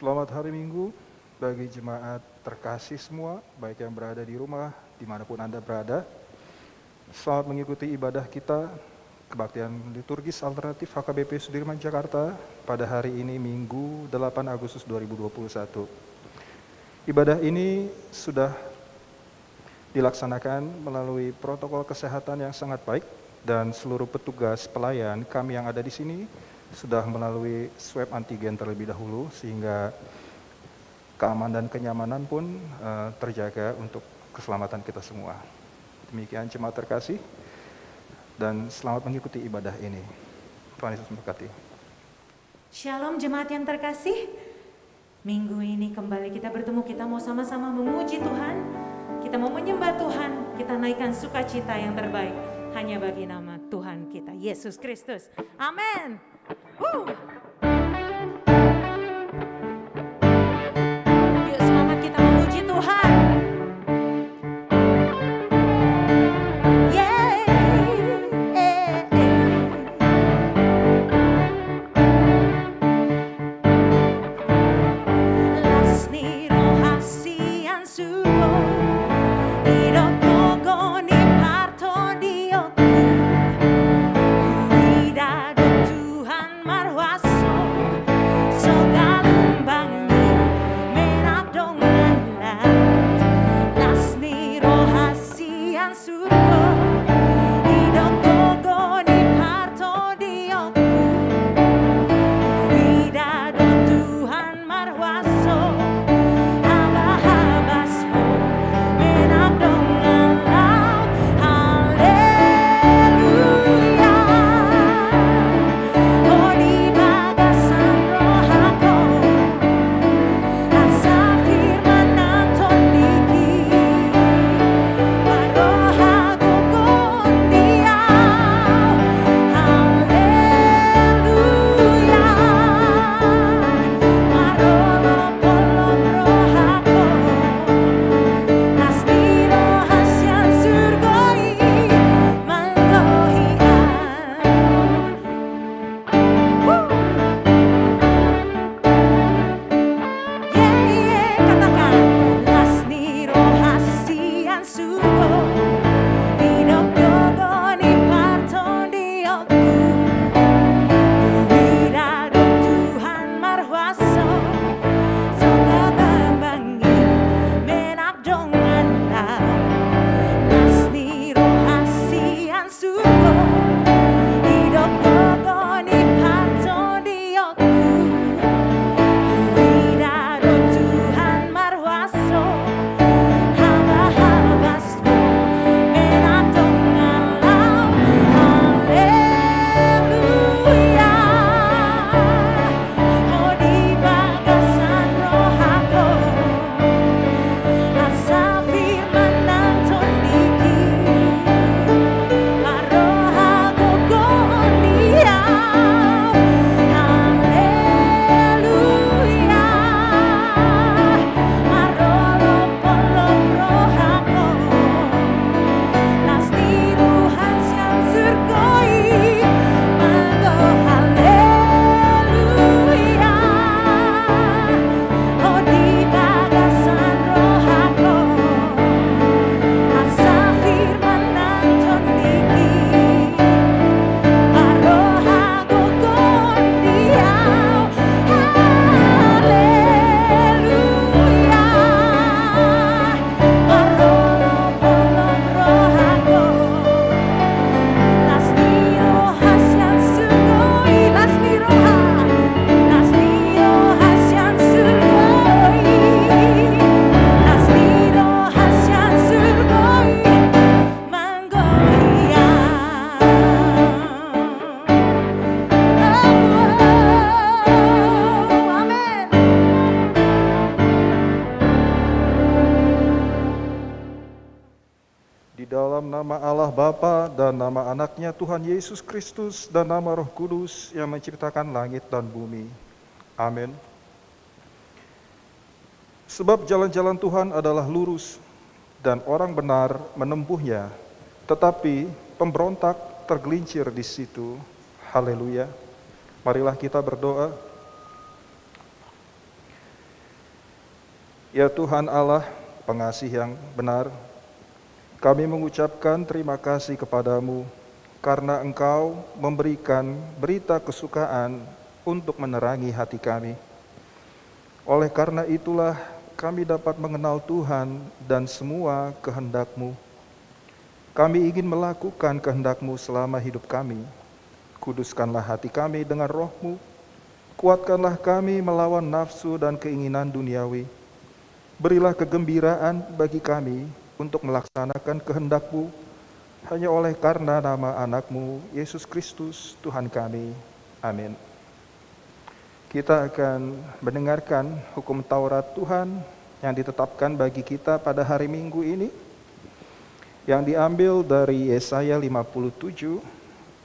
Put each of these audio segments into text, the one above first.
Selamat hari Minggu bagi jemaat terkasih semua, baik yang berada di rumah, dimanapun Anda berada. Selamat mengikuti ibadah kita, kebaktian liturgis alternatif HKBP Sudirman Jakarta pada hari ini Minggu 8 Agustus 2021. Ibadah ini sudah dilaksanakan melalui protokol kesehatan yang sangat baik dan seluruh petugas pelayan kami yang ada di sini sudah melalui swab antigen terlebih dahulu sehingga keamanan dan kenyamanan pun terjaga untuk keselamatan kita semua. Demikian jemaat terkasih dan selamat mengikuti ibadah ini. Tuhan Yesus memberkati. Shalom jemaat yang terkasih. Minggu ini kembali kita bertemu, kita mau sama-sama memuji Tuhan. Kita mau menyembah Tuhan, kita naikkan sukacita yang terbaik hanya bagi nama Tuhan kita, Yesus Kristus. Amin. Yuk semangat kita memuji Tuhan. Nama anaknya Tuhan Yesus Kristus dan nama Roh Kudus yang menciptakan langit dan bumi. Amin. Sebab jalan-jalan Tuhan adalah lurus dan orang benar menempuhnya, tetapi pemberontak tergelincir di situ. Haleluya. Marilah kita berdoa. Ya Tuhan Allah, pengasih yang benar, kami mengucapkan terima kasih kepadamu karena Engkau memberikan berita kesukaan untuk menerangi hati kami. Oleh karena itulah kami dapat mengenal Tuhan dan semua kehendak-Mu. Kami ingin melakukan kehendak-Mu selama hidup kami. Kuduskanlah hati kami dengan roh-Mu. Kuatkanlah kami melawan nafsu dan keinginan duniawi. Berilah kegembiraan bagi kami untuk melaksanakan kehendak-Mu, hanya oleh karena nama anak-Mu, Yesus Kristus, Tuhan kami. Amin. Kita akan mendengarkan hukum Taurat Tuhan yang ditetapkan bagi kita pada hari Minggu ini, yang diambil dari Yesaya 57,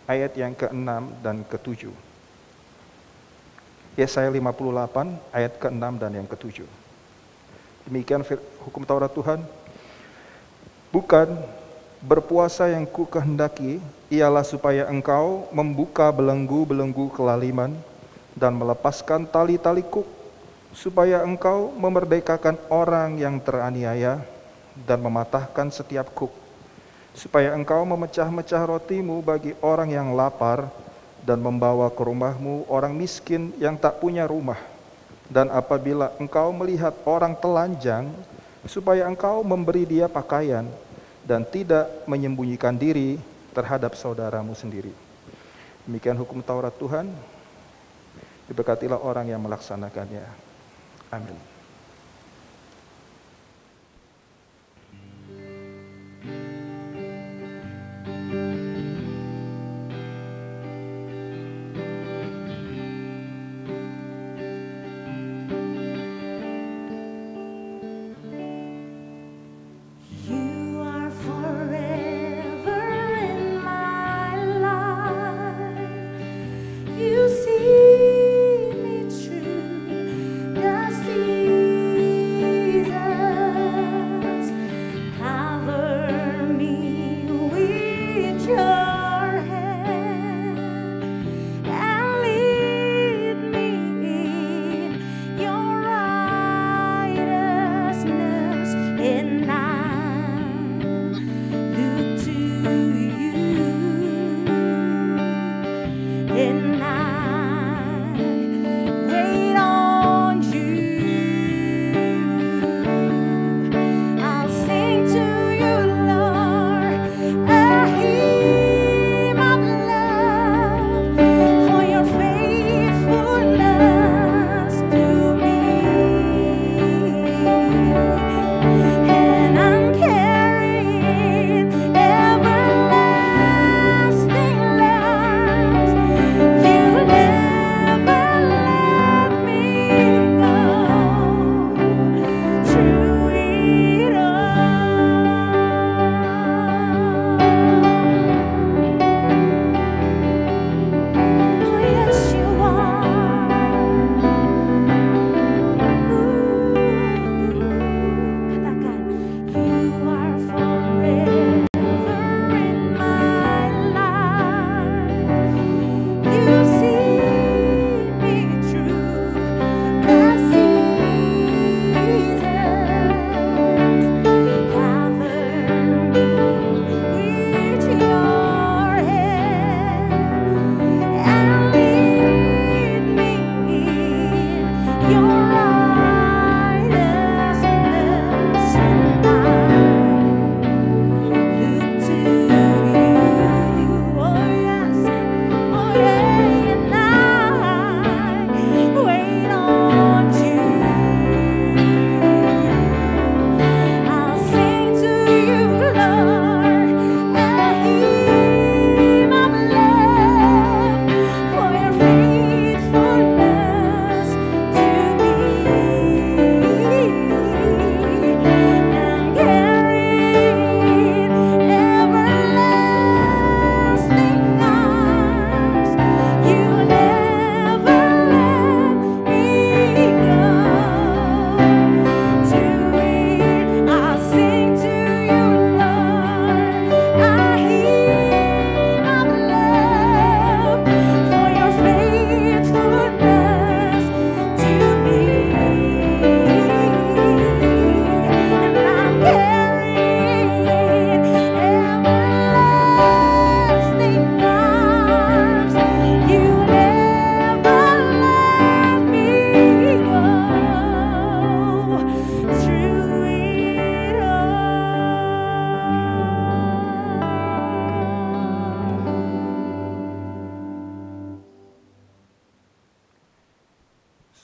ayat yang ke-6 dan ke-7. Yesaya 58, ayat ke-6 dan yang ke-7. Demikian hukum Taurat Tuhan. Bukan berpuasa yang ku kehendaki, ialah supaya engkau membuka belenggu-belenggu kelaliman dan melepaskan tali-tali kuk, supaya engkau memerdekakan orang yang teraniaya dan mematahkan setiap kuk, supaya engkau memecah-mecah rotimu bagi orang yang lapar dan membawa ke rumahmu orang miskin yang tak punya rumah. Dan apabila engkau melihat orang telanjang, supaya engkau memberi dia pakaian dan tidak menyembunyikan diri terhadap saudaramu sendiri. Demikian hukum Taurat Tuhan. Diberkatilah orang yang melaksanakannya. Amin.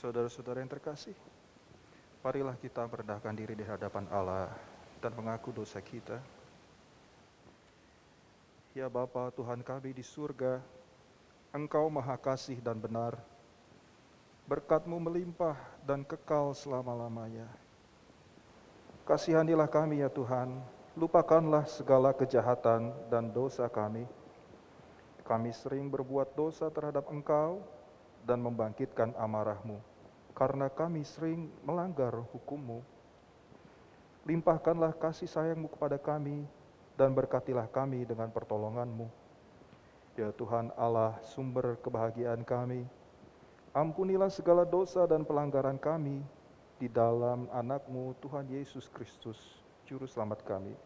Saudara-saudara yang terkasih, marilah kita merendahkan diri di hadapan Allah dan mengaku dosa kita. Ya Bapa Tuhan kami di surga, Engkau maha kasih dan benar, berkat-Mu melimpah dan kekal selama-lamanya. Kasihanilah kami ya Tuhan, lupakanlah segala kejahatan dan dosa kami. Kami sering berbuat dosa terhadap Engkau dan membangkitkan amarah-Mu, karena kami sering melanggar hukum-Mu. Limpahkanlah kasih sayang-Mu kepada kami, dan berkatilah kami dengan pertolongan-Mu. Ya Tuhan Allah, sumber kebahagiaan kami, ampunilah segala dosa dan pelanggaran kami di dalam anak-Mu Tuhan Yesus Kristus, Juru Selamat kami.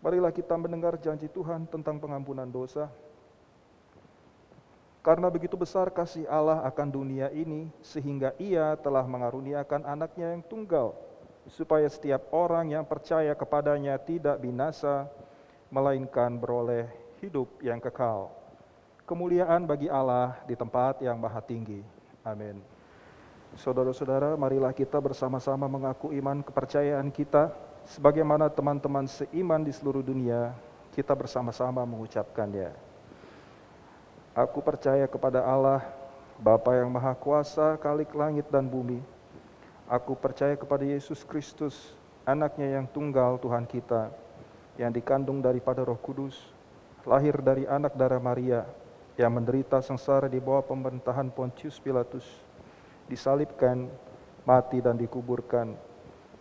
Marilah kita mendengar janji Tuhan tentang pengampunan dosa. Karena begitu besar kasih Allah akan dunia ini, sehingga Ia telah mengaruniakan anaknya yang tunggal, supaya setiap orang yang percaya kepadanya tidak binasa, melainkan beroleh hidup yang kekal. Kemuliaan bagi Allah di tempat yang maha tinggi. Amin. Saudara-saudara, marilah kita bersama-sama mengaku iman kepercayaan kita, sebagaimana teman-teman seiman di seluruh dunia, kita bersama-sama mengucapkannya. Aku percaya kepada Allah, Bapa yang Maha Kuasa, Khalik langit dan bumi. Aku percaya kepada Yesus Kristus, anaknya yang tunggal Tuhan kita, yang dikandung daripada Roh Kudus, lahir dari anak darah Maria, yang menderita sengsara di bawah pemerintahan Pontius Pilatus, disalibkan, mati dan dikuburkan,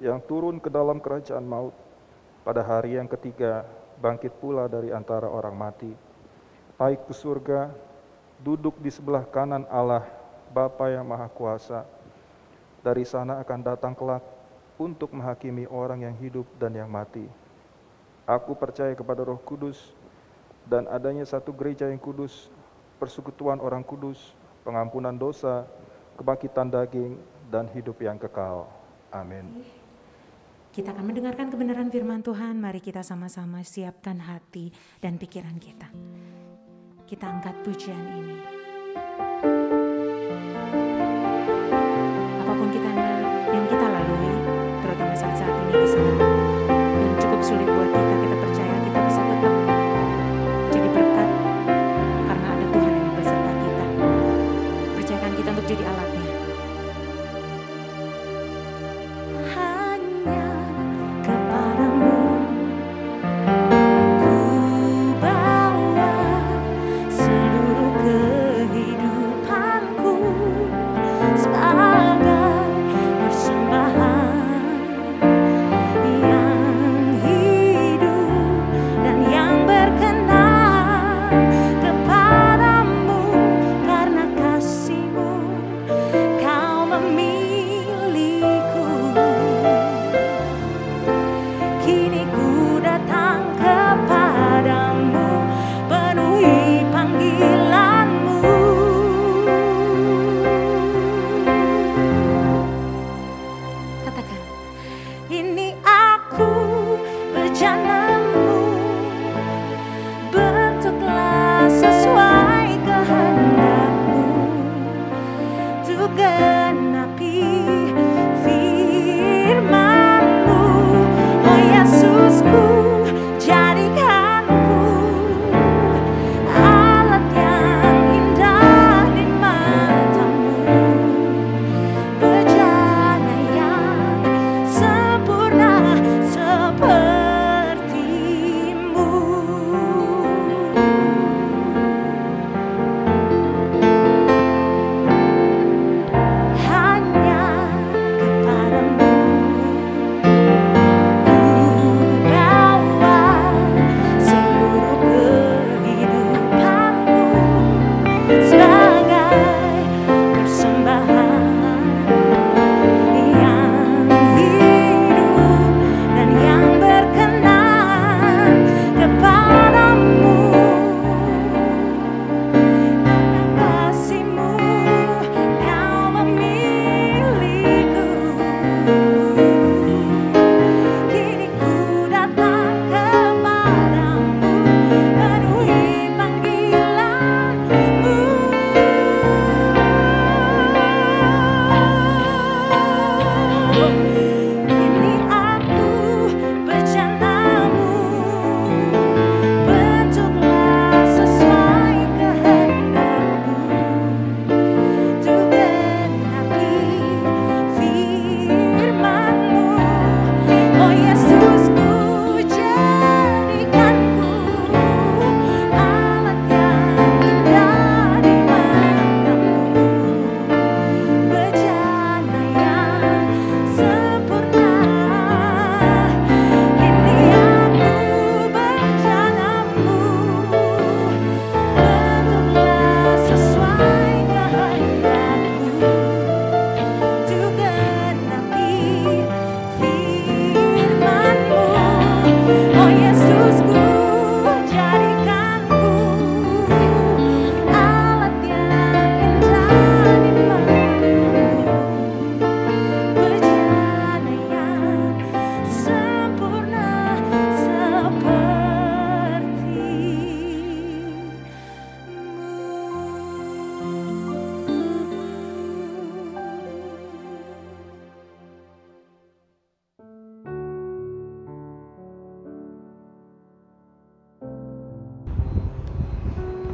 yang turun ke dalam kerajaan maut, pada hari yang ketiga bangkit pula dari antara orang mati, naik ke surga, duduk di sebelah kanan Allah, Bapa yang Maha Kuasa. Dari sana akan datang kelak untuk menghakimi orang yang hidup dan yang mati. Aku percaya kepada Roh Kudus dan adanya satu gereja yang kudus, persekutuan orang kudus, pengampunan dosa, kebangkitan daging, dan hidup yang kekal. Amin. Kita akan mendengarkan kebenaran firman Tuhan. Mari kita sama-sama siapkan hati dan pikiran kita. Kita angkat pujian ini. Apapun yang kita lalui, terutama saat-saat ini di saat yang cukup sulit buat kita, kita percaya kita bisa tetap jadi berkat karena ada Tuhan yang beserta kita. Percayakan kita untuk jadi alatnya. Hanya kepadamu ku bawa seluruh kehidupan.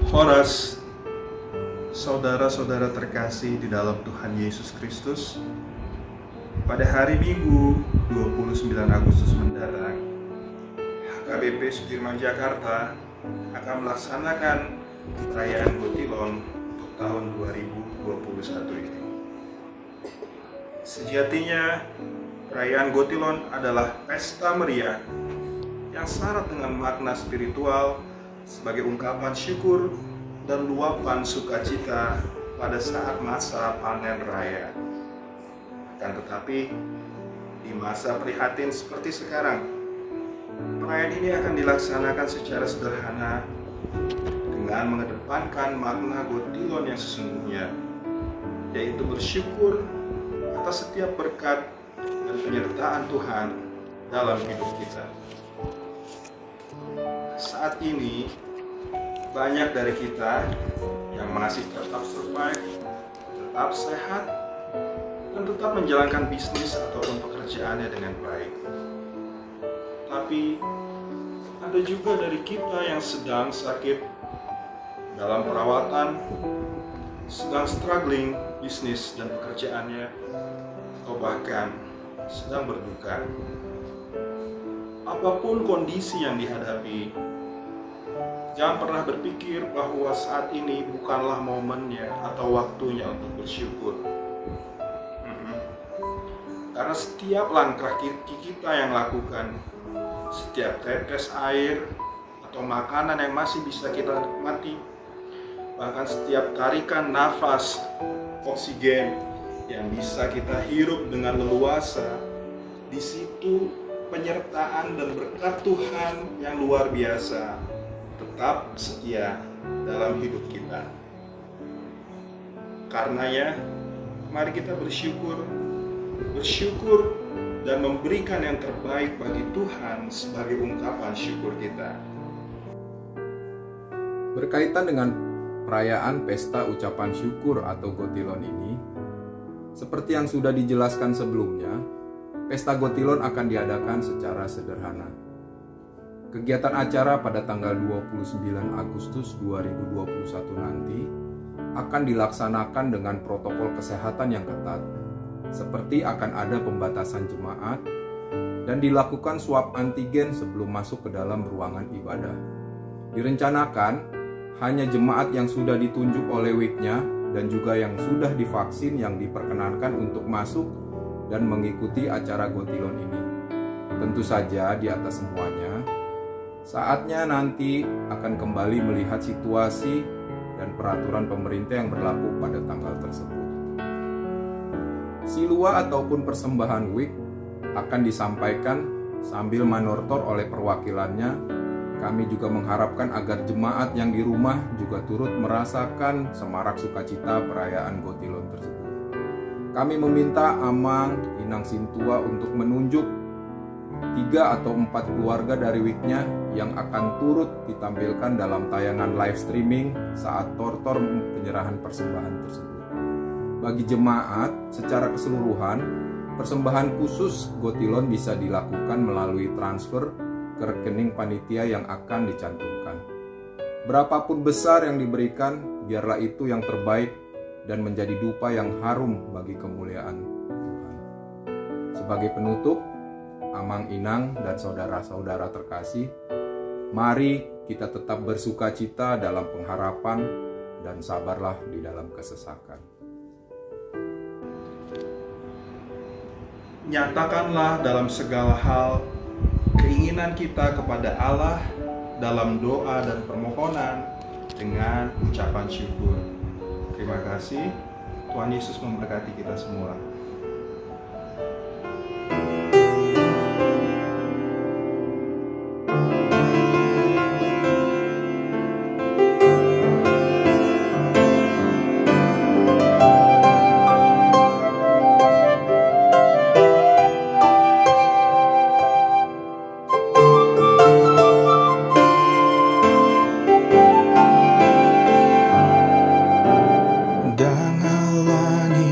Horas, saudara-saudara terkasih di dalam Tuhan Yesus Kristus, pada hari Minggu 29 Agustus mendatang, HKBP Sudirman Jakarta akan melaksanakan perayaan Gotilon untuk tahun 2021 ini. Sejatinya, perayaan Gotilon adalah pesta meriah yang syarat dengan makna spiritual sebagai ungkapan syukur dan luapan sukacita pada saat masa panen raya. Akan tetapi, di masa prihatin seperti sekarang, perayaan ini akan dilaksanakan secara sederhana dengan mengedepankan makna Gotilon yang sesungguhnya, yaitu bersyukur atas setiap berkat dan penyertaan Tuhan dalam hidup kita. Saat ini, banyak dari kita yang masih tetap survive, tetap sehat, dan tetap menjalankan bisnis ataupun pekerjaannya dengan baik. Tapi, ada juga dari kita yang sedang sakit, dalam perawatan, sedang struggling bisnis dan pekerjaannya, atau bahkan sedang berduka. Apapun kondisi yang dihadapi, jangan pernah berpikir bahwa saat ini bukanlah momennya atau waktunya untuk bersyukur. Karena setiap langkah kita yang lakukan, setiap tetes air atau makanan yang masih bisa kita nikmati, bahkan setiap tarikan nafas oksigen yang bisa kita hirup dengan leluasa, di situ penyertaan dan berkat Tuhan yang luar biasa tetap setia dalam hidup kita. Karenanya, mari kita bersyukur dan memberikan yang terbaik bagi Tuhan sebagai ungkapan syukur kita. Berkaitan dengan perayaan pesta ucapan syukur atau Gotilon ini, seperti yang sudah dijelaskan sebelumnya, pesta Gotilon akan diadakan secara sederhana. Kegiatan acara pada tanggal 29 Agustus 2021 nanti akan dilaksanakan dengan protokol kesehatan yang ketat, seperti akan ada pembatasan jemaat dan dilakukan swab antigen sebelum masuk ke dalam ruangan ibadah. Direncanakan hanya jemaat yang sudah ditunjuk oleh WIK-nya dan juga yang sudah divaksin yang diperkenankan untuk masuk dan mengikuti acara Gotilon ini. Tentu saja di atas semuanya, saatnya nanti akan kembali melihat situasi dan peraturan pemerintah yang berlaku pada tanggal tersebut. Silua ataupun persembahan WIK akan disampaikan sambil manortor oleh perwakilannya. Kami juga mengharapkan agar jemaat yang di rumah juga turut merasakan semarak sukacita perayaan Gotilon tersebut. Kami meminta Amang Inang Sintua untuk menunjuk 3 atau 4 keluarga dari WIK-nya yang akan turut ditampilkan dalam tayangan live streaming saat tortor penyerahan persembahan tersebut. Bagi jemaat secara keseluruhan, persembahan khusus Gotilon bisa dilakukan melalui transfer ke rekening panitia yang akan dicantumkan. Berapapun besar yang diberikan, biarlah itu yang terbaik dan menjadi dupa yang harum bagi kemuliaan Tuhan. Sebagai penutup, Amang Inang dan saudara-saudara terkasih, mari kita tetap bersukacita dalam pengharapan dan sabarlah di dalam kesesakan. Nyatakanlah dalam segala hal keinginan kita kepada Allah dalam doa dan permohonan dengan ucapan syukur. Terima kasih. Tuhan Yesus memberkati kita semua. Dangalani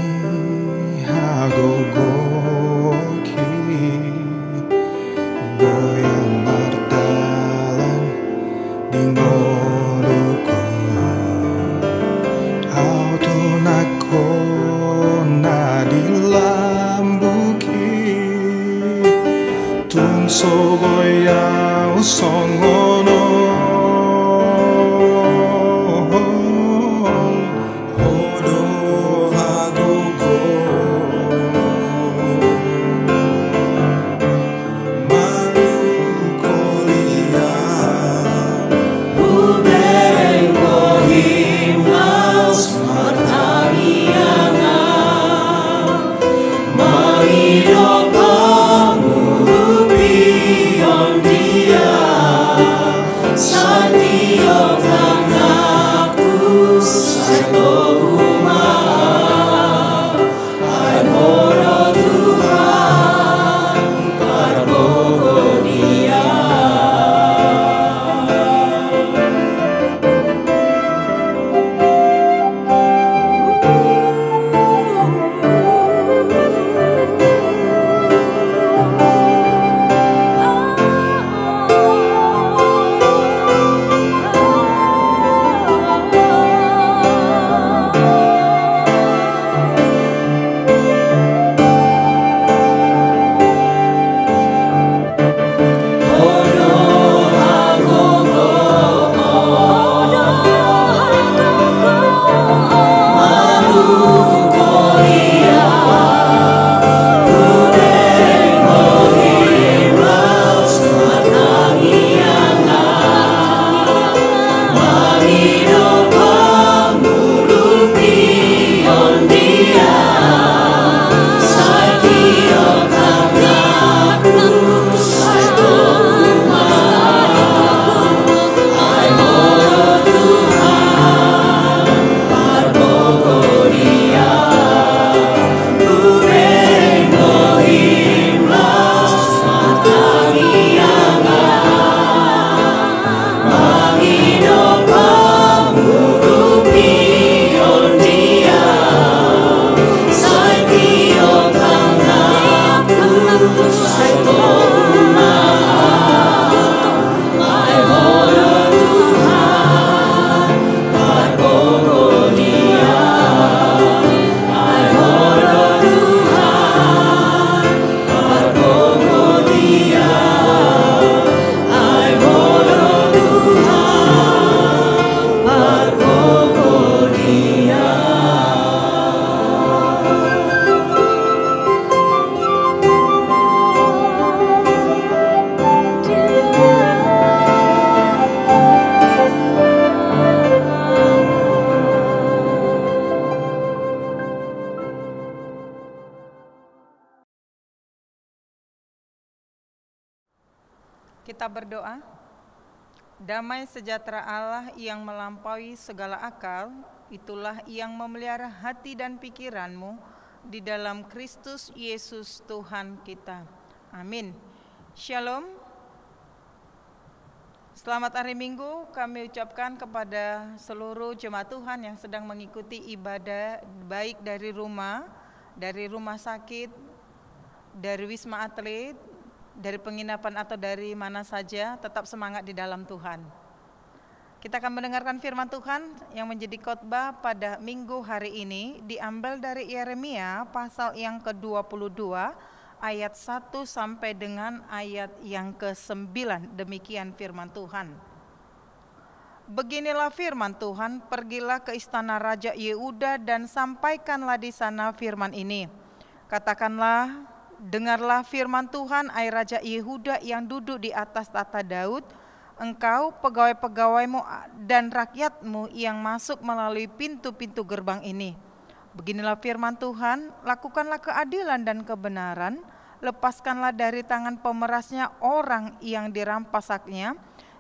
kita berdoa. Damai sejahtera Allah yang melampaui segala akal, itulah yang memelihara hati dan pikiranmu di dalam Kristus Yesus Tuhan kita. Amin. Shalom. Selamat hari Minggu kami ucapkan kepada seluruh jemaat Tuhan yang sedang mengikuti ibadah, baik dari rumah sakit, dari Wisma Atlet, dari penginapan atau dari mana saja. Tetap semangat di dalam Tuhan. Kita akan mendengarkan firman Tuhan yang menjadi khotbah pada minggu hari ini, diambil dari Yeremia pasal yang ke-22 ayat 1 sampai dengan ayat yang ke-9. Demikian firman Tuhan. Beginilah firman Tuhan, pergilah ke istana Raja Yehuda dan sampaikanlah di sana firman ini. Katakanlah, dengarlah firman Tuhan, hai Raja Yehuda yang duduk di atas tahta Daud, engkau, pegawai-pegawaimu dan rakyatmu yang masuk melalui pintu-pintu gerbang ini. Beginilah firman Tuhan, lakukanlah keadilan dan kebenaran, lepaskanlah dari tangan pemerasnya orang yang dirampas haknya.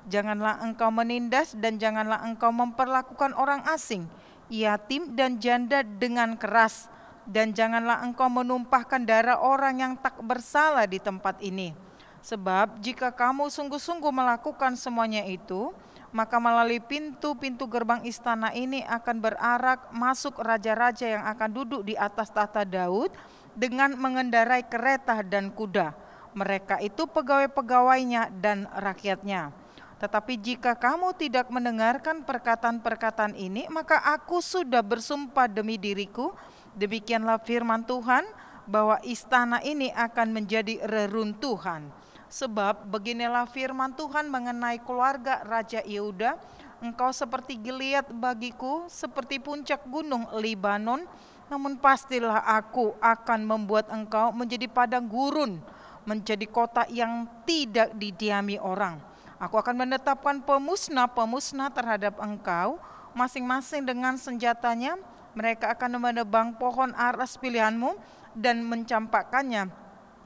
Janganlah engkau menindas dan janganlah engkau memperlakukan orang asing, yatim dan janda dengan keras. Dan janganlah engkau menumpahkan darah orang yang tak bersalah di tempat ini. Sebab jika kamu sungguh-sungguh melakukan semuanya itu, maka melalui pintu-pintu gerbang istana ini akan berarak masuk raja-raja yang akan duduk di atas tahta Daud dengan mengendarai kereta dan kuda. Mereka itu pegawai-pegawainya dan rakyatnya. Tetapi jika kamu tidak mendengarkan perkataan-perkataan ini, maka aku sudah bersumpah demi diriku, demikianlah firman Tuhan, bahwa istana ini akan menjadi reruntuhan. Sebab beginilah firman Tuhan mengenai keluarga Raja Yehuda, engkau seperti Gilead bagiku, seperti puncak gunung Libanon, namun pastilah aku akan membuat engkau menjadi padang gurun, menjadi kota yang tidak didiami orang. Aku akan menetapkan pemusnah-pemusnah terhadap engkau, masing-masing dengan senjatanya. Mereka akan menebang pohon aras pilihanmu dan mencampakkannya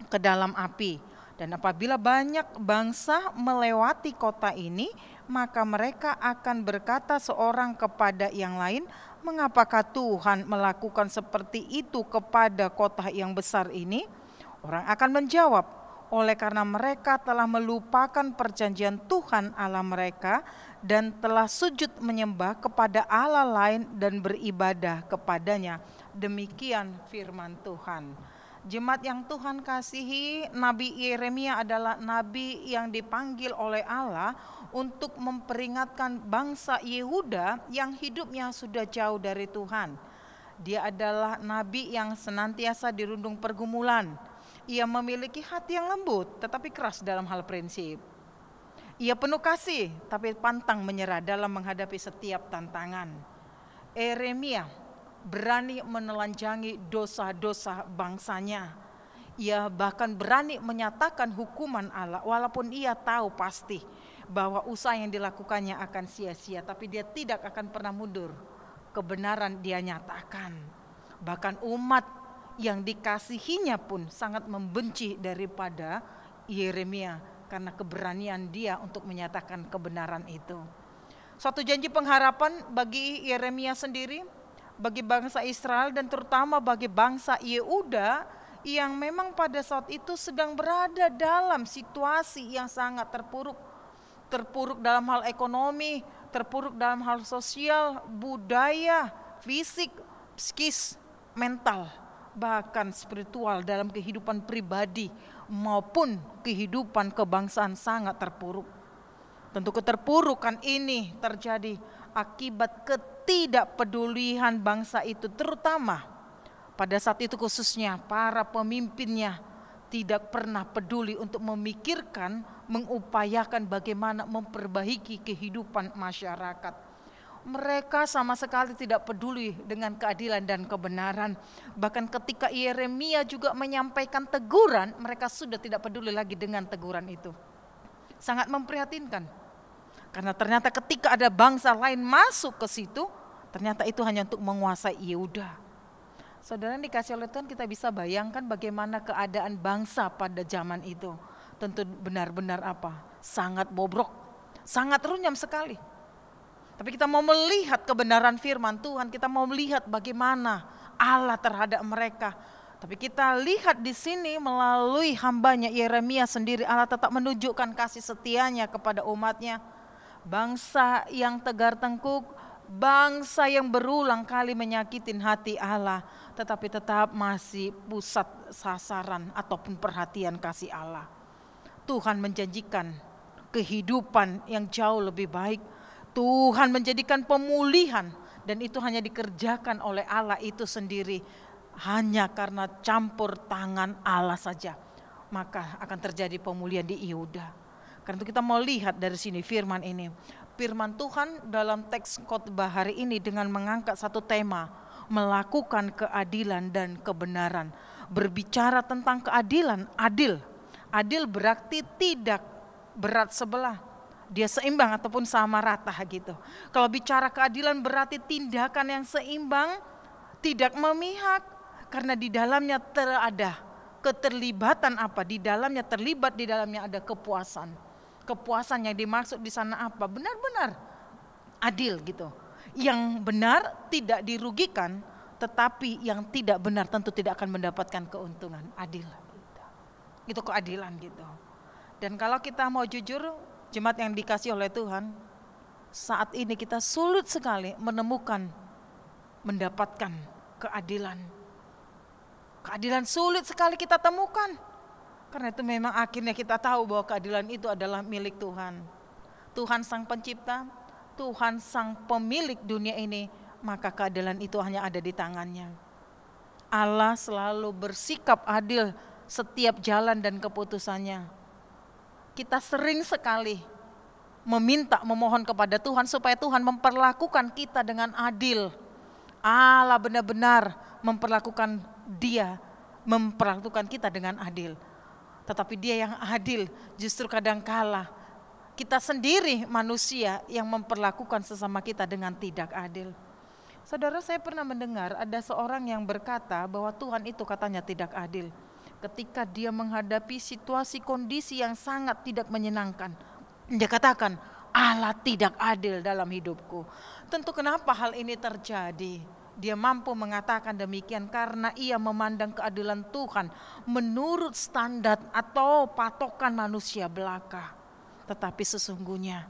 ke dalam api. Dan apabila banyak bangsa melewati kota ini, maka mereka akan berkata seorang kepada yang lain, mengapakah Tuhan melakukan seperti itu kepada kota yang besar ini? Orang akan menjawab, oleh karena mereka telah melupakan perjanjian Tuhan Allah mereka dan telah sujud menyembah kepada Allah lain dan beribadah kepadanya. Demikian firman Tuhan. Jemaat yang Tuhan kasihi, Nabi Yeremia adalah nabi yang dipanggil oleh Allah untuk memperingatkan bangsa Yehuda yang hidupnya sudah jauh dari Tuhan. Dia adalah nabi yang senantiasa dirundung pergumulan. Ia memiliki hati yang lembut tetapi keras dalam hal prinsip. Ia penuh kasih tapi pantang menyerah dalam menghadapi setiap tantangan. Yeremia berani menelanjangi dosa-dosa bangsanya. Ia bahkan berani menyatakan hukuman Allah walaupun ia tahu pasti bahwa usaha yang dilakukannya akan sia-sia, tapi dia tidak akan pernah mundur. Kebenaran dia nyatakan. Bahkan umat yang dikasihinya pun sangat membenci daripada Yeremia karena keberanian dia untuk menyatakan kebenaran itu. Suatu janji pengharapan bagi Yeremia sendiri, bagi bangsa Israel dan terutama bagi bangsa Yehuda yang memang pada saat itu sedang berada dalam situasi yang sangat terpuruk. Terpuruk dalam hal ekonomi, terpuruk dalam hal sosial, budaya, fisik, psikis, mental, bahkan spiritual dalam kehidupan pribadi maupun kehidupan kebangsaan sangat terpuruk. Tentu keterpurukan ini terjadi akibat ketidakpedulian bangsa itu, terutama pada saat itu khususnya para pemimpinnya tidak pernah peduli untuk memikirkan, mengupayakan bagaimana memperbaiki kehidupan masyarakat. Mereka sama sekali tidak peduli dengan keadilan dan kebenaran. Bahkan ketika Yeremia juga menyampaikan teguran, mereka sudah tidak peduli lagi dengan teguran itu. Sangat memprihatinkan. Karena ternyata ketika ada bangsa lain masuk ke situ, ternyata itu hanya untuk menguasai Yehuda. Saudara yang dikasih oleh Tuhan, kita bisa bayangkan bagaimana keadaan bangsa pada zaman itu. Tentu benar-benar apa? sangat bobrok, sangat runyam sekali. Tapi kita mau melihat kebenaran firman Tuhan, kita mau melihat bagaimana Allah terhadap mereka. Tapi kita lihat di sini melalui hambanya Yeremia sendiri, Allah tetap menunjukkan kasih setianya kepada umatnya. Bangsa yang tegar tengkuk, bangsa yang berulang kali menyakitin hati Allah, tetapi tetap masih pusat sasaran ataupun perhatian kasih Allah. Tuhan menjanjikan kehidupan yang jauh lebih baik. Tuhan menjadikan pemulihan, dan itu hanya dikerjakan oleh Allah itu sendiri. Hanya karena campur tangan Allah saja, maka akan terjadi pemulihan di Yehuda. Karena itu kita mau lihat dari sini firman ini. Firman Tuhan dalam teks khotbah hari ini dengan mengangkat satu tema, melakukan keadilan dan kebenaran. Berbicara tentang keadilan, adil. Adil berarti tidak berat sebelah. Dia seimbang ataupun sama rata gitu. Kalau bicara keadilan berarti tindakan yang seimbang, tidak memihak. Karena di dalamnya ada keterlibatan apa? Di dalamnya terlibat, di dalamnya ada kepuasan. Kepuasan yang dimaksud di sana apa? Benar-benar adil gitu. Yang benar tidak dirugikan, tetapi yang tidak benar tentu tidak akan mendapatkan keuntungan. Adil. Itu keadilan gitu. Dan kalau kita mau jujur, jemaat yang dikasih oleh Tuhan, saat ini kita sulit sekali mendapatkan keadilan. Keadilan sulit sekali kita temukan. Karena itu memang akhirnya kita tahu bahwa keadilan itu adalah milik Tuhan. Tuhan sang pencipta, Tuhan sang pemilik dunia ini, maka keadilan itu hanya ada di tangannya. Allah selalu bersikap adil setiap jalan dan keputusannya. Kita sering sekali memohon kepada Tuhan supaya Tuhan memperlakukan kita dengan adil. Allah benar-benar memperlakukan kita dengan adil. Tetapi Dia yang adil, justru kadangkala kita sendiri manusia yang memperlakukan sesama kita dengan tidak adil. Saudara, saya pernah mendengar ada seorang yang berkata bahwa Tuhan itu katanya tidak adil. Ketika dia menghadapi situasi kondisi yang sangat tidak menyenangkan, dia katakan, Allah tidak adil dalam hidupku. Tentu kenapa hal ini terjadi? Dia mampu mengatakan demikian karena ia memandang keadilan Tuhan menurut standar atau patokan manusia belaka. Tetapi sesungguhnya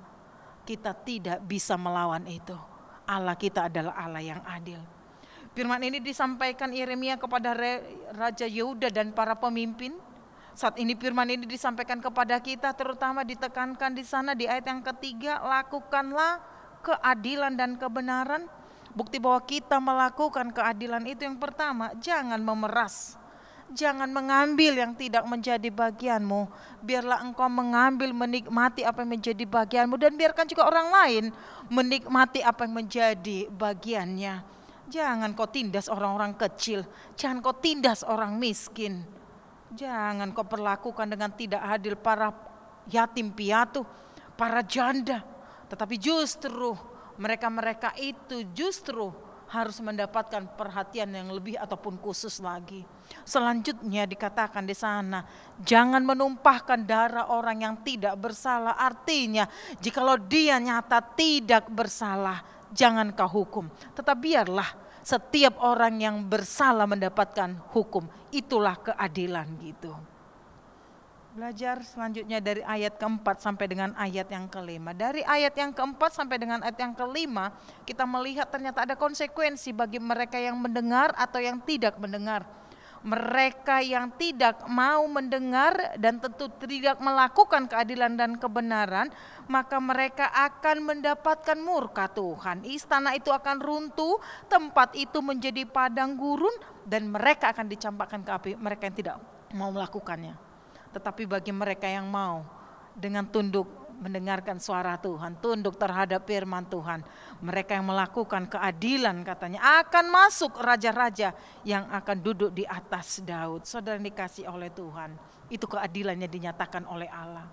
kita tidak bisa melawan itu. Allah kita adalah Allah yang adil. Firman ini disampaikan Yeremia kepada Raja Yehuda dan para pemimpin. Saat ini firman ini disampaikan kepada kita, terutama ditekankan di sana di ayat yang ketiga, lakukanlah keadilan dan kebenaran. Bukti bahwa kita melakukan keadilan itu yang pertama, jangan memeras. Jangan mengambil yang tidak menjadi bagianmu. Biarlah engkau mengambil, menikmati apa yang menjadi bagianmu. Dan biarkan juga orang lain menikmati apa yang menjadi bagiannya. Jangan kau tindas orang-orang kecil. Jangan kau tindas orang miskin. Jangan kau perlakukan dengan tidak adil para yatim piatu, para janda. Tetapi justru mereka-mereka itu justru harus mendapatkan perhatian yang lebih ataupun khusus lagi. Selanjutnya dikatakan di sana, jangan menumpahkan darah orang yang tidak bersalah. Artinya, jikalau dia nyata tidak bersalah, jangan kau hukum. Tetapi biarlah setiap orang yang bersalah mendapatkan hukum. Itulah keadilan gitu. Belajar selanjutnya dari ayat keempat sampai dengan ayat yang kelima. Dari ayat yang keempat sampai dengan ayat yang kelima, kita melihat ternyata ada konsekuensi bagi mereka yang mendengar atau yang tidak mendengar. Mereka yang tidak mau mendengar dan tentu tidak melakukan keadilan dan kebenaran, maka mereka akan mendapatkan murka Tuhan. Istana itu akan runtuh, tempat itu menjadi padang gurun, dan mereka akan dicampakkan ke api. Mereka yang tidak mau melakukannya. Tetapi bagi mereka yang mau dengan tunduk mendengarkan suara Tuhan, tunduk terhadap firman Tuhan, mereka yang melakukan keadilan katanya akan masuk raja-raja yang akan duduk di atas Daud. Saudara yang dikasih oleh Tuhan, itu keadilannya dinyatakan oleh Allah.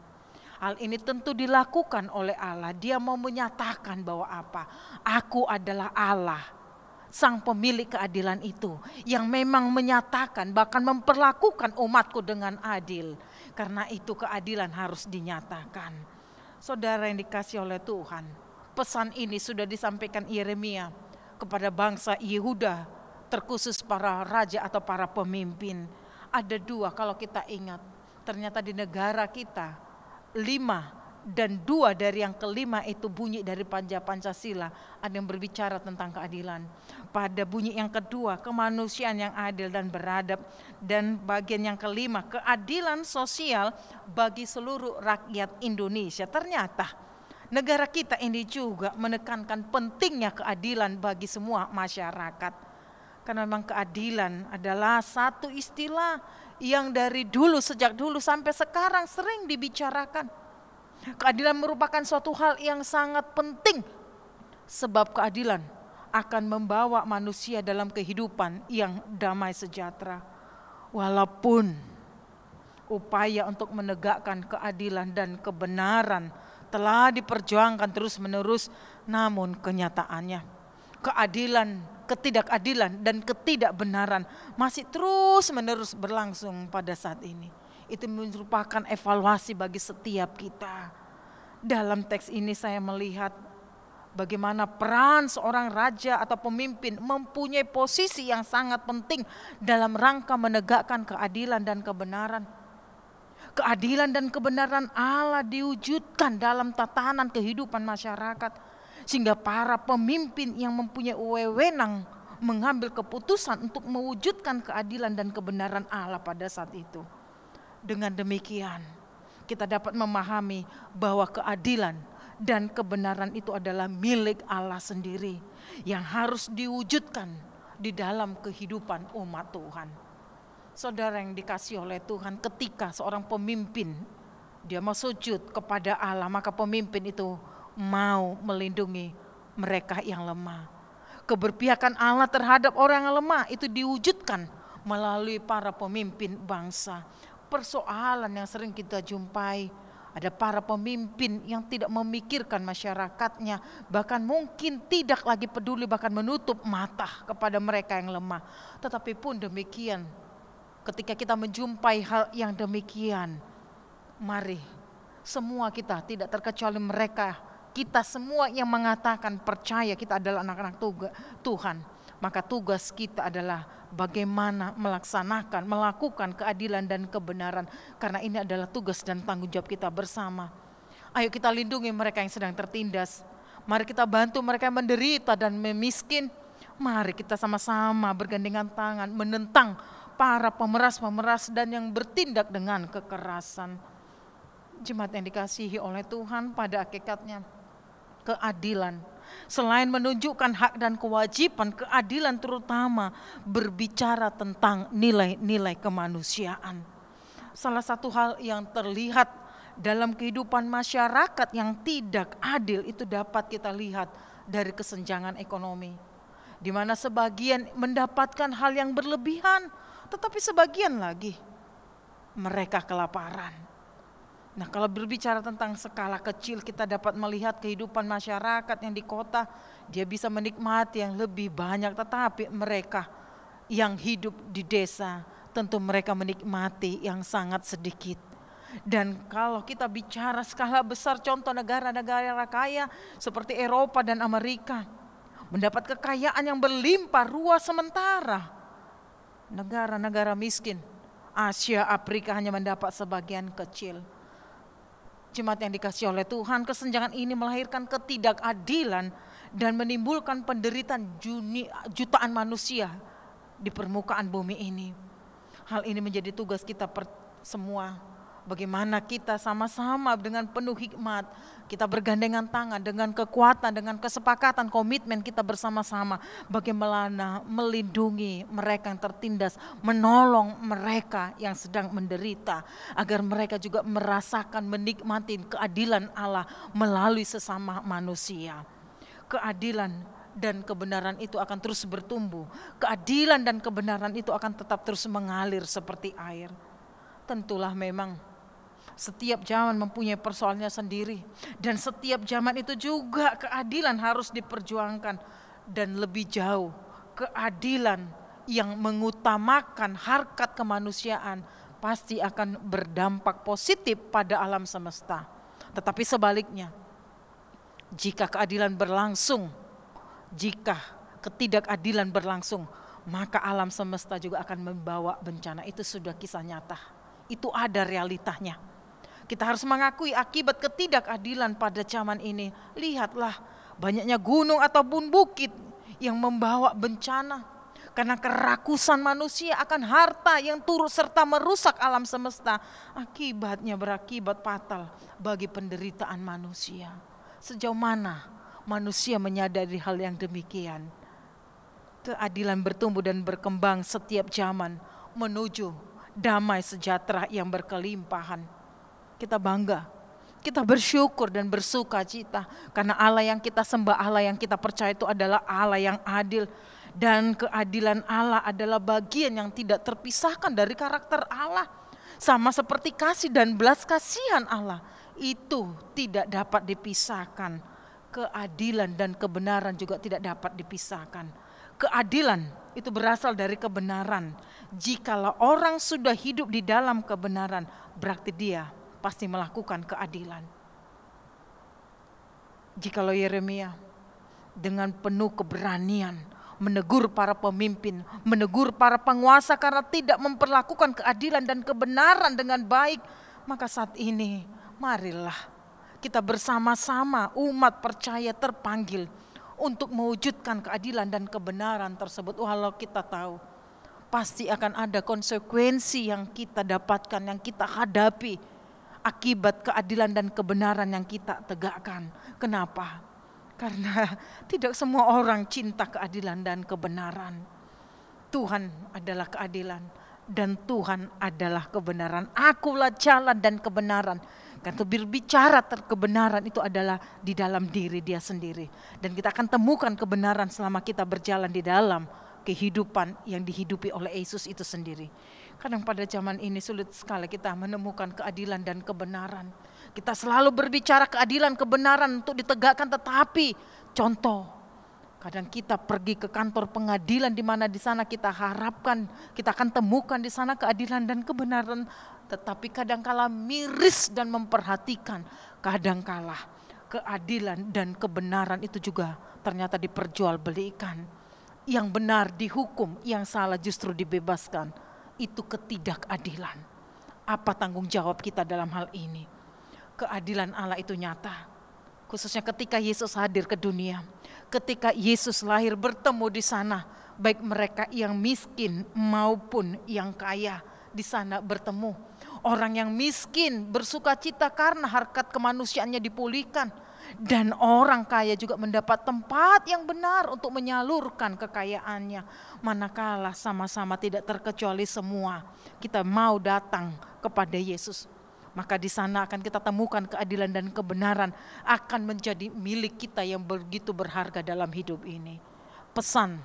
Hal ini tentu dilakukan oleh Allah. Dia mau menyatakan bahwa apa? Aku adalah Allah, sang pemilik keadilan itu, yang memang menyatakan bahkan memperlakukan umatku dengan adil. Karena itu keadilan harus dinyatakan. Saudara yang dikasihi oleh Tuhan, pesan ini sudah disampaikan Yeremia kepada bangsa Yehuda, terkhusus para raja atau para pemimpin. Ada 2 kalau kita ingat, ternyata di negara kita 5 dan 2 dari yang kelima itu bunyi dari Pancasila, ada yang berbicara tentang keadilan. Pada bunyi yang kedua, kemanusiaan yang adil dan beradab, dan bagian yang kelima, keadilan sosial bagi seluruh rakyat Indonesia. Ternyata negara kita ini juga menekankan pentingnya keadilan bagi semua masyarakat. Karena memang keadilan adalah satu istilah yang dari dulu, sejak dulu sampai sekarang sering dibicarakan. Keadilan merupakan suatu hal yang sangat penting, sebab keadilan akan membawa manusia dalam kehidupan yang damai sejahtera. Walaupun upaya untuk menegakkan keadilan dan kebenaran telah diperjuangkan terus-menerus, namun kenyataannya keadilan, ketidakadilan dan ketidakbenaran masih terus-menerus berlangsung pada saat ini. Itu merupakan evaluasi bagi setiap kita. Dalam teks ini saya melihat bagaimana peran seorang raja atau pemimpin mempunyai posisi yang sangat penting dalam rangka menegakkan keadilan dan kebenaran. Keadilan dan kebenaran Allah diwujudkan dalam tatanan kehidupan masyarakat, sehingga para pemimpin yang mempunyai wewenang mengambil keputusan untuk mewujudkan keadilan dan kebenaran Allah pada saat itu. Dengan demikian, kita dapat memahami bahwa keadilan dan kebenaran itu adalah milik Allah sendiri yang harus diwujudkan di dalam kehidupan umat Tuhan. Saudara yang dikasihi oleh Tuhan, ketika seorang pemimpin dia mau sujud kepada Allah, maka pemimpin itu mau melindungi mereka yang lemah. Keberpihakan Allah terhadap orang yang lemah itu diwujudkan melalui para pemimpin bangsa. Persoalan yang sering kita jumpai, ada para pemimpin yang tidak memikirkan masyarakatnya, bahkan mungkin tidak lagi peduli, bahkan menutup mata kepada mereka yang lemah. Tetapi pun demikian, ketika kita menjumpai hal yang demikian, mari semua kita, tidak terkecuali mereka, kita semua yang mengatakan percaya kita adalah anak-anak Tuhan, maka tugas kita adalah bagaimana melakukan keadilan dan kebenaran, karena ini adalah tugas dan tanggung jawab kita bersama. Ayo kita lindungi mereka yang sedang tertindas. Mari kita bantu mereka yang menderita dan memiskin. Mari kita sama-sama bergandengan tangan menentang para pemeras-pemeras dan yang bertindak dengan kekerasan. Jemaat yang dikasihi oleh Tuhan, pada hakikatnya keadilan, selain menunjukkan hak dan kewajiban, keadilan terutama berbicara tentang nilai-nilai kemanusiaan. Salah satu hal yang terlihat dalam kehidupan masyarakat yang tidak adil itu dapat kita lihat dari kesenjangan ekonomi, di mana sebagian mendapatkan hal yang berlebihan, tetapi sebagian lagi mereka kelaparan. Nah, kalau berbicara tentang skala kecil, kita dapat melihat kehidupan masyarakat yang di kota, dia bisa menikmati yang lebih banyak, tetapi mereka yang hidup di desa, tentu mereka menikmati yang sangat sedikit. Dan kalau kita bicara skala besar, contoh negara-negara kaya seperti Eropa dan Amerika, mendapat kekayaan yang berlimpah ruah, sementara negara-negara miskin, Asia, Afrika hanya mendapat sebagian kecil. Jemaat yang dikasihi oleh Tuhan, kesenjangan ini melahirkan ketidakadilan dan menimbulkan penderitaan jutaan manusia di permukaan bumi ini. Hal ini menjadi tugas kita semua. Bagaimana kita sama-sama dengan penuh hikmat, kita bergandengan tangan dengan kekuatan, dengan kesepakatan, komitmen kita bersama-sama. Bagaimana melindungi mereka yang tertindas, menolong mereka yang sedang menderita, agar mereka juga merasakan, menikmati keadilan Allah melalui sesama manusia. Keadilan dan kebenaran itu akan terus bertumbuh. Keadilan dan kebenaran itu akan tetap terus mengalir seperti air. Tentulah memang setiap zaman mempunyai persoalannya sendiri, dan setiap zaman itu juga keadilan harus diperjuangkan, dan lebih jauh keadilan yang mengutamakan harkat kemanusiaan, pasti akan berdampak positif pada alam semesta. Tetapi sebaliknya, jika keadilan berlangsung, jika ketidakadilan berlangsung, maka alam semesta juga akan membawa bencana. Itu sudah kisah nyata, itu ada realitanya. Kita harus mengakui akibat ketidakadilan pada zaman ini. Lihatlah banyaknya gunung ataupun bukit yang membawa bencana. Karena kerakusan manusia akan harta yang turut serta merusak alam semesta. Akibatnya berakibat fatal bagi penderitaan manusia. Sejauh mana manusia menyadari hal yang demikian? Keadilan bertumbuh dan berkembang setiap zaman menuju damai sejahtera yang berkelimpahan. Kita bangga, kita bersyukur dan bersuka cita. Karena Allah yang kita sembah, Allah yang kita percaya itu adalah Allah yang adil. Dan keadilan Allah adalah bagian yang tidak terpisahkan dari karakter Allah. Sama seperti kasih dan belas kasihan Allah, itu tidak dapat dipisahkan. Keadilan dan kebenaran juga tidak dapat dipisahkan. Keadilan itu berasal dari kebenaran. Jikalau orang sudah hidup di dalam kebenaran, berarti dia pasti melakukan keadilan. Jikalau Yeremia dengan penuh keberanian menegur para pemimpin, menegur para penguasa karena tidak memperlakukan keadilan dan kebenaran dengan baik, maka saat ini marilah kita bersama-sama umat percaya terpanggil untuk mewujudkan keadilan dan kebenaran tersebut. Walau kita tahu pasti akan ada konsekuensi yang kita dapatkan, yang kita hadapi akibat keadilan dan kebenaran yang kita tegakkan. Kenapa? Karena tidak semua orang cinta keadilan dan kebenaran. Tuhan adalah keadilan dan Tuhan adalah kebenaran. Akulah jalan dan kebenaran. Karena berbicara kebenaran itu adalah di dalam diri dia sendiri. Dan kita akan temukan kebenaran selama kita berjalan di dalam kehidupan yang dihidupi oleh Yesus itu sendiri. Kadang pada zaman ini sulit sekali kita menemukan keadilan dan kebenaran. Kita selalu berbicara keadilan, kebenaran untuk ditegakkan, tetapi contoh, kadang kita pergi ke kantor pengadilan di mana di sana kita harapkan kita akan temukan di sana keadilan dan kebenaran, tetapi kadangkala miris dan memperhatikan, kadangkala keadilan dan kebenaran itu juga ternyata diperjualbelikan. Yang benar dihukum, yang salah justru dibebaskan. Itu ketidakadilan. Apa tanggung jawab kita dalam hal ini? Keadilan Allah itu nyata. Khususnya ketika Yesus hadir ke dunia. Ketika Yesus lahir bertemu di sana. Baik mereka yang miskin maupun yang kaya di sana bertemu. Orang yang miskin bersuka cita karena harkat kemanusiaannya dipulihkan. Dan orang kaya juga mendapat tempat yang benar untuk menyalurkan kekayaannya. Manakala sama-sama tidak terkecuali semua kita mau datang kepada Yesus, maka di sana akan kita temukan keadilan dan kebenaran akan menjadi milik kita yang begitu berharga dalam hidup ini. Pesan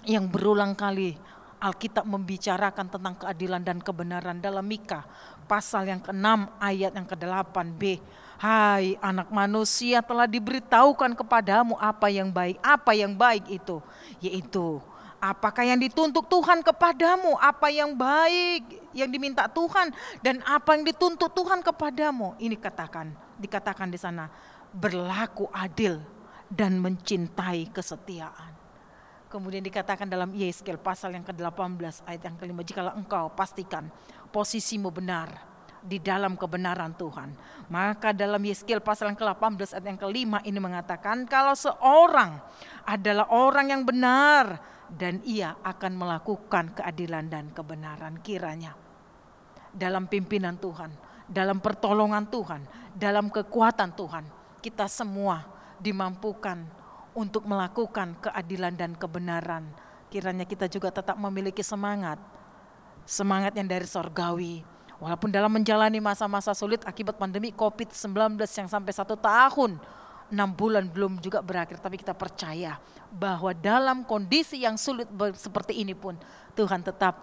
yang berulang kali Alkitab membicarakan tentang keadilan dan kebenaran dalam Mika pasal yang ke-6 ayat yang ke-8b. Hai anak manusia, telah diberitahukan kepadamu apa yang baik itu, yaitu apakah yang dituntut Tuhan kepadamu, apa yang baik yang diminta Tuhan, dan apa yang dituntut Tuhan kepadamu. Ini dikatakan di sana, berlaku adil dan mencintai kesetiaan. Kemudian dikatakan dalam Yeskel pasal yang ke-18 ayat yang ke-5, jikalau engkau pastikan posisimu benar di dalam kebenaran Tuhan, maka dalam Yeskel pasal yang ke-18 ayat yang ke-5 ini mengatakan, kalau seorang adalah orang yang benar dan ia akan melakukan keadilan dan kebenaran, kiranya dalam pimpinan Tuhan, dalam pertolongan Tuhan, dalam kekuatan Tuhan, kita semua dimampukan untuk melakukan keadilan dan kebenaran. Kiranya kita juga tetap memiliki semangat yang dari sorgawi. Walaupun dalam menjalani masa-masa sulit akibat pandemi COVID-19 yang sampai 1 tahun 6 bulan belum juga berakhir, tapi kita percaya bahwa dalam kondisi yang sulit seperti ini pun Tuhan tetap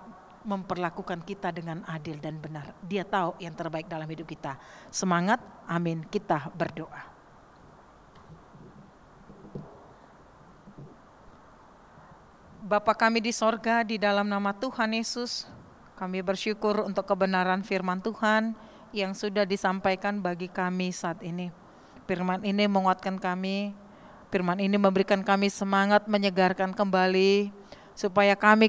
memperlakukan kita dengan adil dan benar. Dia tahu yang terbaik dalam hidup kita. Semangat, amin. Kita berdoa. Bapa kami di sorga, di dalam nama Tuhan Yesus, Kami bersyukur untuk kebenaran firman Tuhan yang sudah disampaikan bagi kami saat ini. Firman ini menguatkan kami, firman ini memberikan kami semangat, menyegarkan kembali, supaya kami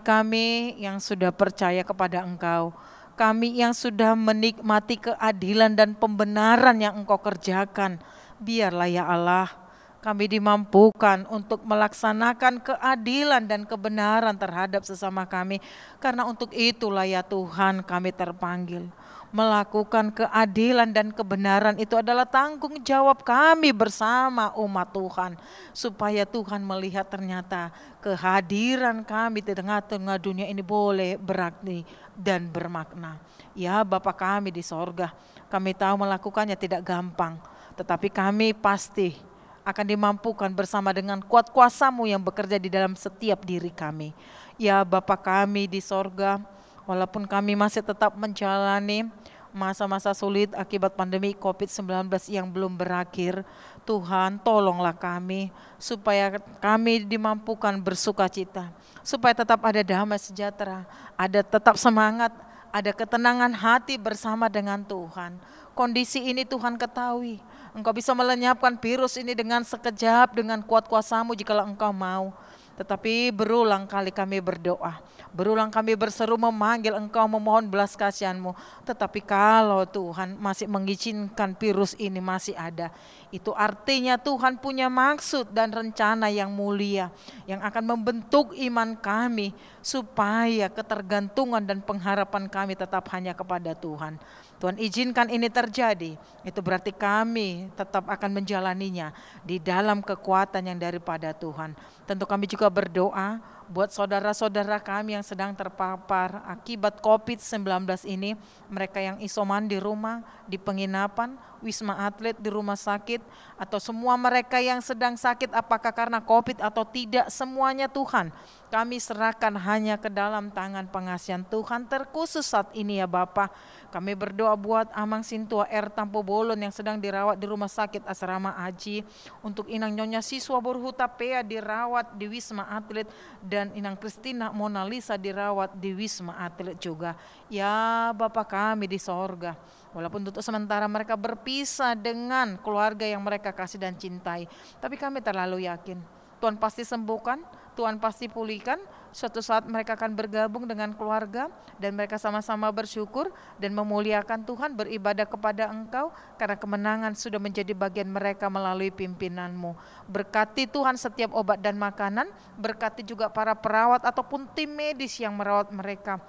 yang sudah percaya kepada Engkau, kami yang sudah menikmati keadilan dan pembenaran yang Engkau kerjakan, biarlah ya Allah, kami dimampukan untuk melaksanakan keadilan dan kebenaran terhadap sesama kami. Karena untuk itulah ya Tuhan kami terpanggil. Melakukan keadilan dan kebenaran itu adalah tanggung jawab kami bersama umat Tuhan. Supaya Tuhan melihat ternyata kehadiran kami di tengah-tengah dunia ini boleh berarti dan bermakna. Ya Bapa kami di sorga, kami tahu melakukannya tidak gampang. Tetapi kami pasti akan dimampukan bersama dengan kuat kuasa-Mu yang bekerja di dalam setiap diri kami. Ya Bapa kami di sorga, walaupun kami masih tetap menjalani masa-masa sulit akibat pandemi COVID-19 yang belum berakhir, Tuhan tolonglah kami supaya kami dimampukan bersukacita, supaya tetap ada damai sejahtera, ada tetap semangat, ada ketenangan hati bersama dengan Tuhan. Kondisi ini Tuhan ketahui, Engkau bisa melenyapkan virus ini dengan sekejap, dengan kuat kuasa-Mu jikalau Engkau mau. Tetapi berulang kali kami berdoa, berulang kami berseru memanggil Engkau, memohon belas kasihan-Mu. Tetapi kalau Tuhan masih mengizinkan virus ini masih ada, itu artinya Tuhan punya maksud dan rencana yang mulia, yang akan membentuk iman kami, supaya ketergantungan dan pengharapan kami tetap hanya kepada Tuhan. Tuhan izinkan ini terjadi, itu berarti kami tetap akan menjalaninya di dalam kekuatan yang daripada Tuhan. Tentu kami juga berdoa buat saudara-saudara kami yang sedang terpapar akibat COVID-19 ini, mereka yang isoman di rumah, di penginapan, wisma atlet, di rumah sakit, atau semua mereka yang sedang sakit apakah karena COVID atau tidak, semuanya Tuhan kami serahkan hanya ke dalam tangan pengasihan Tuhan terkhusus saat ini ya Bapa. Kami berdoa buat Amang Sintua R. Tampo Bolon yang sedang dirawat di rumah sakit Asrama Aji, untuk Inang Nyonya Siswa Burhuta Pea dirawat di Wisma Atlet, dan Inang Kristina Mona Lisa dirawat di Wisma Atlet juga. Ya Bapa kami di sorga, walaupun untuk sementara mereka berpisah dengan keluarga yang mereka kasih dan cintai, tapi kami terlalu yakin Tuhan pasti sembuhkan, Tuhan pasti pulihkan. Suatu saat mereka akan bergabung dengan keluarga dan mereka sama-sama bersyukur dan memuliakan Tuhan, beribadah kepada Engkau karena kemenangan sudah menjadi bagian mereka melalui pimpinan-Mu. Berkati Tuhan setiap obat dan makanan, berkati juga para perawat ataupun tim medis yang merawat mereka.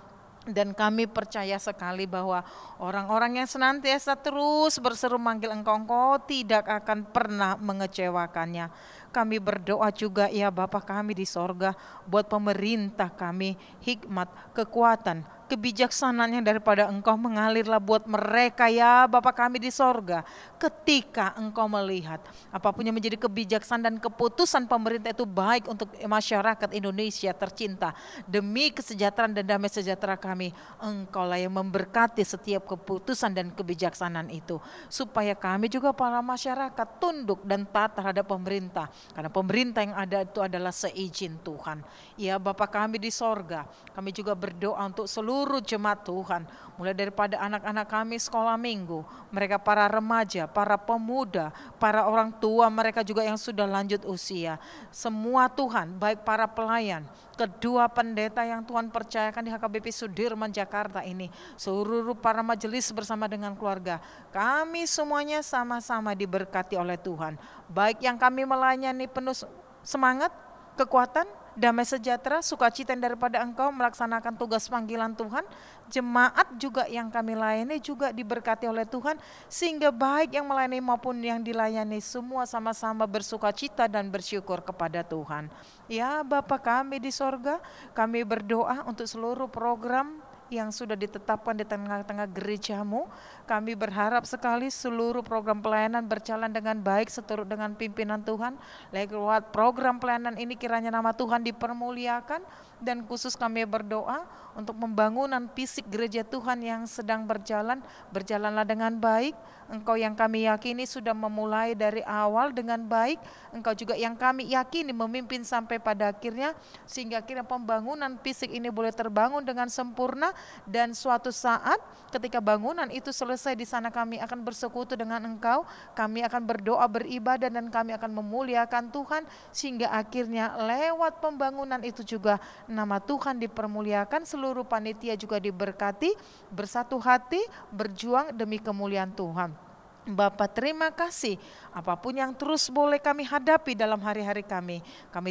Dan kami percaya sekali bahwa orang-orang yang senantiasa terus berseru manggil Engkau, Engkau tidak akan pernah mengecewakannya. Kami berdoa juga ya Bapa kami di sorga, buat pemerintah kami hikmat, kekuatan, kebijaksanaan yang daripada Engkau mengalirlah buat mereka ya Bapa kami di sorga. Ketika Engkau melihat apapun yang menjadi kebijaksanaan dan keputusan pemerintah itu baik untuk masyarakat Indonesia tercinta, demi kesejahteraan dan damai sejahtera kami, Engkaulah yang memberkati setiap keputusan dan kebijaksanaan itu, supaya kami juga para masyarakat tunduk dan taat terhadap pemerintah, karena pemerintah yang ada itu adalah seizin Tuhan. Ya Bapa kami di sorga, kami juga berdoa untuk seluruh jemaat Tuhan, mulai daripada anak-anak kami sekolah minggu, mereka para remaja, para pemuda, para orang tua, mereka juga yang sudah lanjut usia, semua Tuhan, baik para pelayan, kedua pendeta yang Tuhan percayakan di HKBP Sudirman Jakarta ini, seluruh para majelis bersama dengan keluarga, kami semuanya sama-sama diberkati oleh Tuhan, baik yang kami melayani penuh semangat, kekuatan, damai sejahtera, sukacita daripada Engkau melaksanakan tugas panggilan Tuhan. Jemaat juga yang kami layani juga diberkati oleh Tuhan, sehingga baik yang melayani maupun yang dilayani semua sama-sama bersukacita dan bersyukur kepada Tuhan. Ya Bapa kami di sorga, kami berdoa untuk seluruh program yang sudah ditetapkan di tengah-tengah gereja-Mu. Kami berharap sekali seluruh program pelayanan berjalan dengan baik seturut dengan pimpinan Tuhan. Lewat program pelayanan ini kiranya nama Tuhan dipermuliakan, dan khusus kami berdoa untuk pembangunan fisik gereja Tuhan yang sedang berjalan, berjalanlah dengan baik. Engkau yang kami yakini sudah memulai dari awal dengan baik, Engkau juga yang kami yakini memimpin sampai pada akhirnya, sehingga akhirnya pembangunan fisik ini boleh terbangun dengan sempurna, dan suatu saat ketika bangunan itu selesai di sana kami akan bersekutu dengan Engkau, kami akan berdoa, beribadah, dan kami akan memuliakan Tuhan, sehingga akhirnya lewat pembangunan itu juga nama Tuhan dipermuliakan, seluruh panitia juga diberkati, bersatu hati, berjuang demi kemuliaan Tuhan. Bapa, terima kasih apapun yang terus boleh kami hadapi dalam hari-hari kami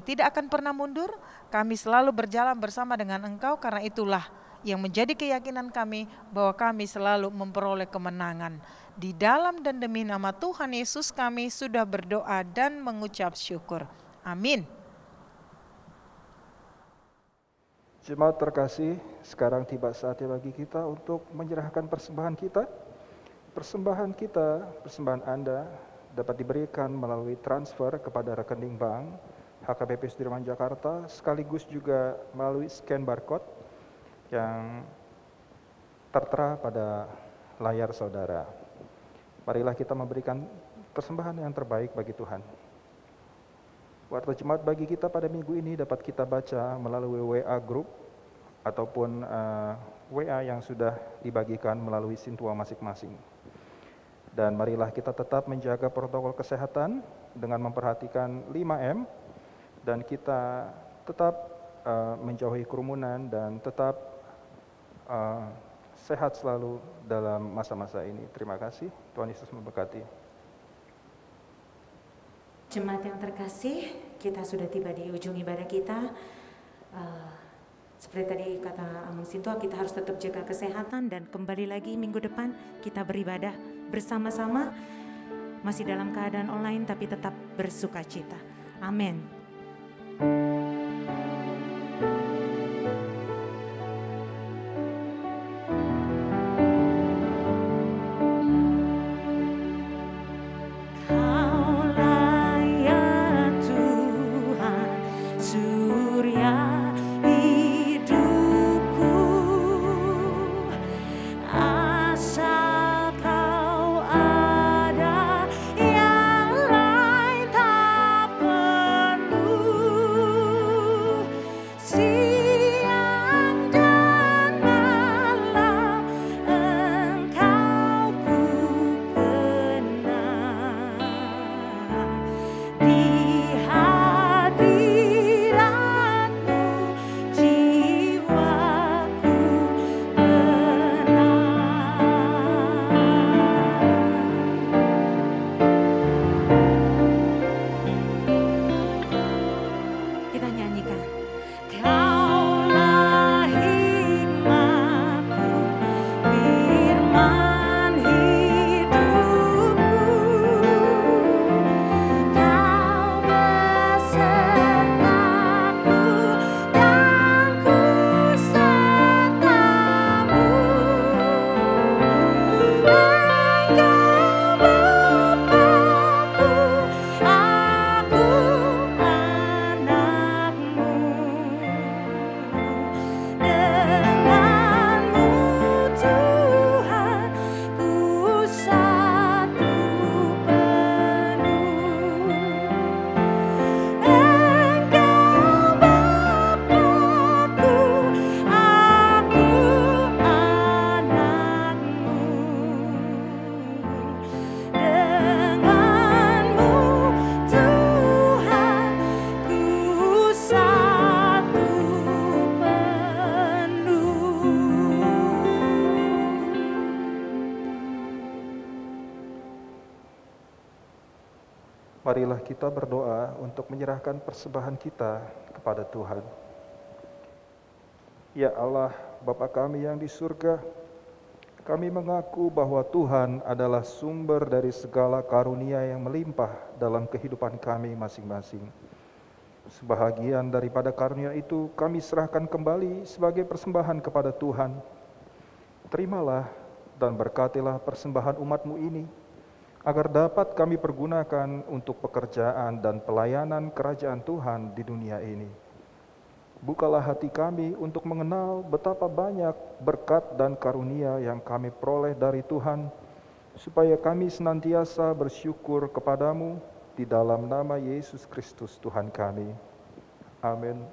tidak akan pernah mundur, kami selalu berjalan bersama dengan Engkau, karena itulah yang menjadi keyakinan kami bahwa kami selalu memperoleh kemenangan. Di dalam dan demi nama Tuhan Yesus kami sudah berdoa dan mengucap syukur. Amin. Jemaat terkasih, sekarang tiba saatnya bagi kita untuk menyerahkan persembahan kita. Persembahan kita, persembahan Anda dapat diberikan melalui transfer kepada rekening bank HKBP Sudirman Jakarta, sekaligus juga melalui scan barcode yang tertera pada layar saudara. Marilah kita memberikan persembahan yang terbaik bagi Tuhan. Warta jemaat bagi kita pada minggu ini dapat kita baca melalui WA group ataupun WA yang sudah dibagikan melalui Sintua masing-masing. Dan marilah kita tetap menjaga protokol kesehatan dengan memperhatikan 5M, dan kita tetap menjauhi kerumunan dan tetap sehat selalu dalam masa-masa ini. Terima kasih, Tuhan Yesus memberkati. Jemaat yang terkasih, kita sudah tiba di ujung ibadah kita. Seperti tadi kata Amang Sintua, kita harus tetap jaga kesehatan, dan kembali lagi minggu depan kita beribadah bersama-sama, masih dalam keadaan online tapi tetap bersuka cita. Amin. Marilah kita berdoa untuk menyerahkan persembahan kita kepada Tuhan. Ya Allah, Bapa kami yang di surga, kami mengaku bahwa Tuhan adalah sumber dari segala karunia yang melimpah dalam kehidupan kami masing-masing. Sebahagian daripada karunia itu kami serahkan kembali sebagai persembahan kepada Tuhan. Terimalah dan berkatilah persembahan umat-Mu ini, agar dapat kami pergunakan untuk pekerjaan dan pelayanan kerajaan Tuhan di dunia ini. Bukalah hati kami untuk mengenal betapa banyak berkat dan karunia yang kami peroleh dari Tuhan, supaya kami senantiasa bersyukur kepadamu di dalam nama Yesus Kristus Tuhan kami. Amin.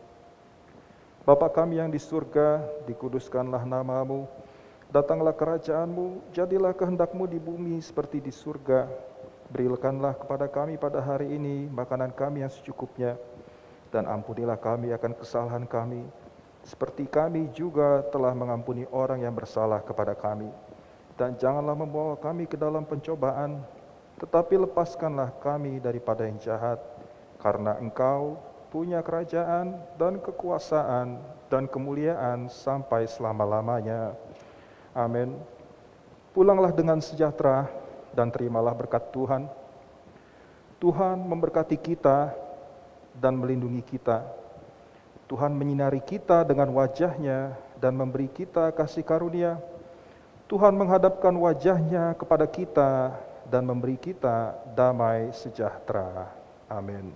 Bapa kami yang di surga, dikuduskanlah namamu, datanglah kerajaanmu, jadilah kehendakmu di bumi seperti di surga. Berikanlah kepada kami pada hari ini makanan kami yang secukupnya, dan ampunilah kami akan kesalahan kami, seperti kami juga telah mengampuni orang yang bersalah kepada kami. Dan janganlah membawa kami ke dalam pencobaan, tetapi lepaskanlah kami daripada yang jahat, karena Engkau punya kerajaan dan kekuasaan dan kemuliaan sampai selama-lamanya. Amin. Pulanglah dengan sejahtera dan terimalah berkat Tuhan. Tuhan memberkati kita dan melindungi kita. Tuhan menyinari kita dengan wajah-Nya dan memberi kita kasih karunia. Tuhan menghadapkan wajah-Nya kepada kita dan memberi kita damai sejahtera. Amin.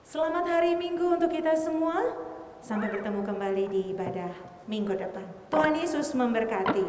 Selamat hari Minggu untuk kita semua. Sampai bertemu kembali di ibadah minggu depan. Tuhan Yesus memberkati.